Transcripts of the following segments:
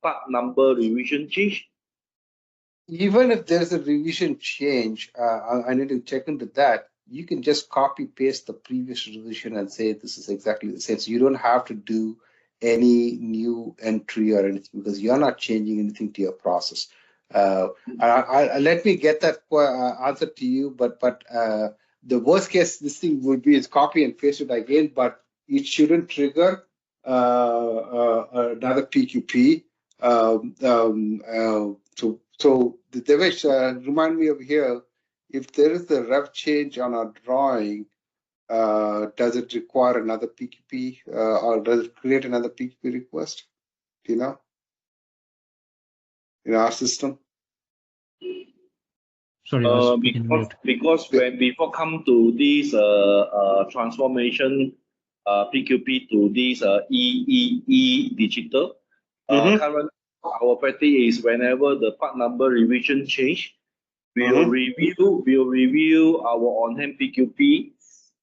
part number revision change? Even if there's a revision change, I need to check into that. You can just copy paste the previous revision and say this is exactly the same. So you don't have to do any new entry or anything because you're not changing anything to your process. Let me get that answer to you, but the worst case this thing would be is copy and paste it again, but it shouldn't trigger another PQP. So Devesh, remind me over here, if there is a rev change on our drawing, does it require another PQP or does it create another PQP request? Do you know? In our system? Sorry, because when before come to this transformation PQP to this E digital, currently our practice is whenever the part number revision change, we'll review our on-hand PQP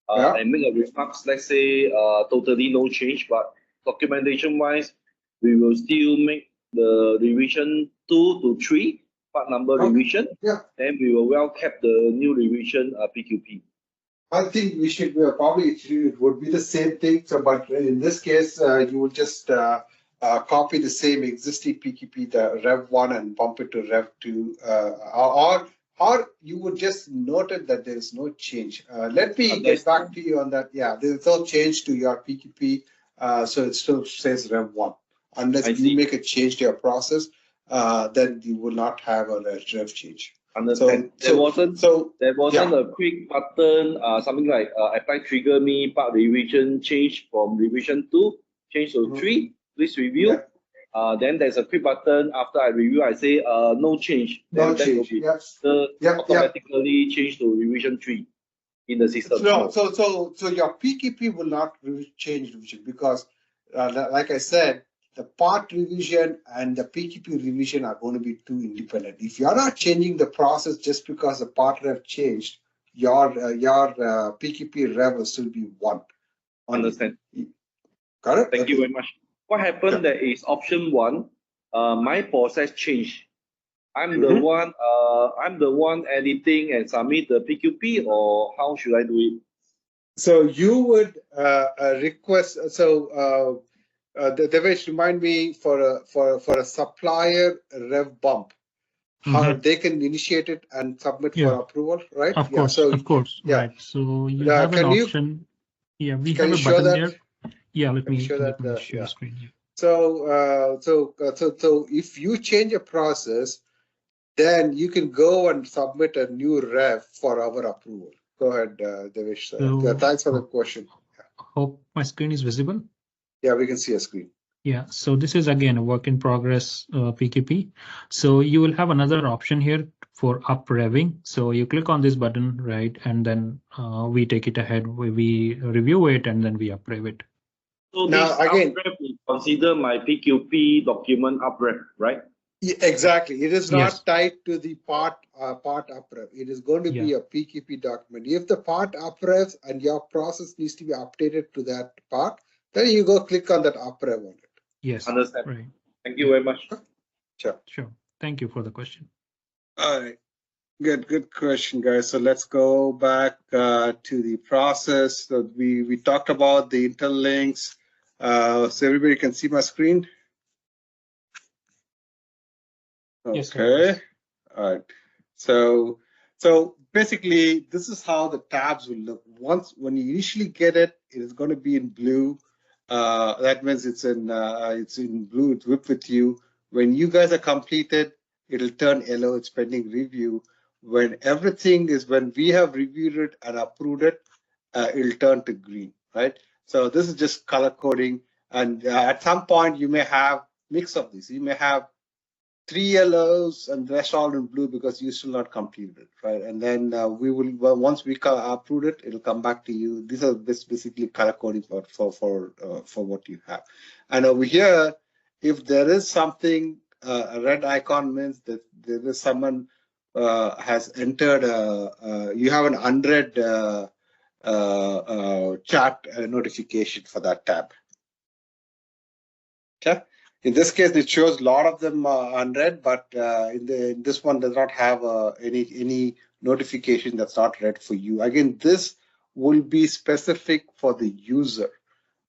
and make a remarks. Let's say totally no change, but documentation wise, we will still make the revision 2 to 3 part number revision. Then we will well keep the new revision PQP. I think we should probably it would be the same thing. So, but in this case, you will just copy the same existing PQP, the Rev 1, and bump it to Rev 2, or you would just note it that there is no change. Let me get back to you on that. Yeah, there's no change to your PQP, so it still says Rev 1. Unless you make a change to your process, then you will not have a Rev change. Understand. There wasn't a quick button, something like apply trigger me part revision change from revision 2 change to 3. Please review. Then there's a quick button after I review. I say no change. No change. Automatically change to revision 3 in the system. No, so your PQP will not change revision because, like I said, the part revision and the PQP revision are going to be two independent. If you're not changing the process just because the part rev changed, your PQP rev will still be 1. Understand. Correct? Thank you very much. What happened there is option 1, my process changed. I'm the one editing and submit the PQP, or how should I do it? So you would request. Devesh, remind me for a supplier rev bump, how they can initiate it and submit for approval, right? Of course, of course. Yeah. Right. So you have an option. We have a button there. Yeah, let me share the screen here. So if you change a process, then you can go and submit a new rev for our approval. Go ahead, Devesh. Thanks for the question. Hope my screen is visible. Yeah, we can see a screen. Yeah, so this is again a work in progress PQP. So you will have another option here for up revving. So you click on this button, right, and then we take it ahead. We review it and then we up rev it. So now again, consider my PQP document up rev, right? Yeah, exactly. It is not tied to the part up rev. It is going to be a PQP document. If the part up revs and your process needs to be updated to that part, then you go click on that up rev on it. Yes. Understand. Right. Thank you very much. Sure. Thank you for the question. All right. Good question, guys. So let's go back to the process. So we talked about the interlinks. So everybody can see my screen. Okay. Yes, all right. So basically, this is how the tabs will look. When you initially get it, it is going to be in blue. That means it's in blue. It's whipped with you. When you guys are completed, it'll turn yellow. It's pending review. When we have reviewed it and approved it, it'll turn to green, right? So this is just color coding. And at some point, you may have mix of these. You may have 3 yellows and the rest all in blue because you still not completed it, right? And then once we approve it, it'll come back to you. These are basically color coding for what you have. And over here, if there is something, a red icon means that there is someone has entered. You have an unread chat notification for that tab. Okay. In this case, it shows a lot of them unread, but in this one does not have any notification that's not read for you. Again, this will be specific for the user,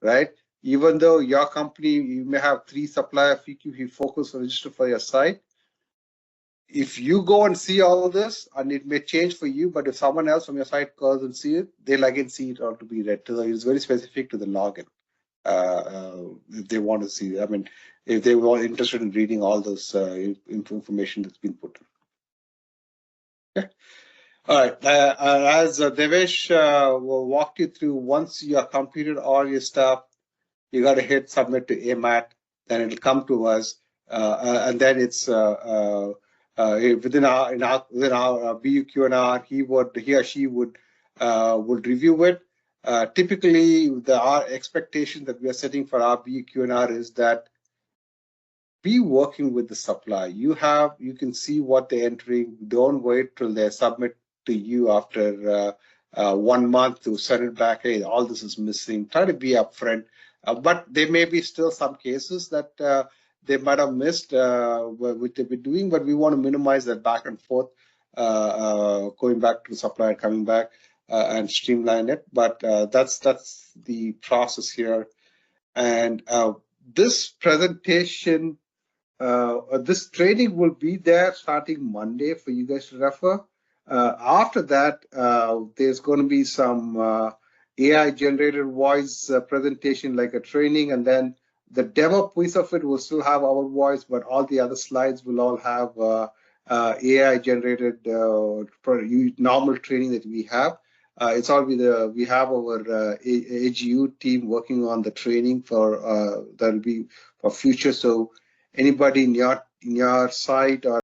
right? Even though your company, you may have 3 supplier PQP focus register for your site. If you go and see all this, and it may change for you, but if someone else from your site goes and see it, they'll again see it or to be read. So it's very specific to the login. If they want to see, I mean, if they were interested in reading all those information that's been put in. Okay. All right. As Devesh walked you through, once you have completed all your stuff, you got to hit submit to AMAT. Then it'll come to us, and then it's within our BUQ&R. He or she would review it. Typically, our expectation that we are setting for our BUQ&R is that be working with the supplier. You can see what they're entering. Don't wait till they submit to you after 1 month to send it back. Hey, all this is missing. Try to be upfront. But there may be still some cases that they might have missed what they've been doing, but we want to minimize that back and forth, going back to the supplier, coming back, and streamline it. But that's the process here. And this presentation, this training will be there starting Monday for you guys to refer. After that, there's going to be some AI generated voice presentation, like a training, and then the demo piece of it will still have our voice, but all the other slides will all have AI generated normal training that we have. It's all we have our AGU team working on the training for that'll be for future. So anybody in your site or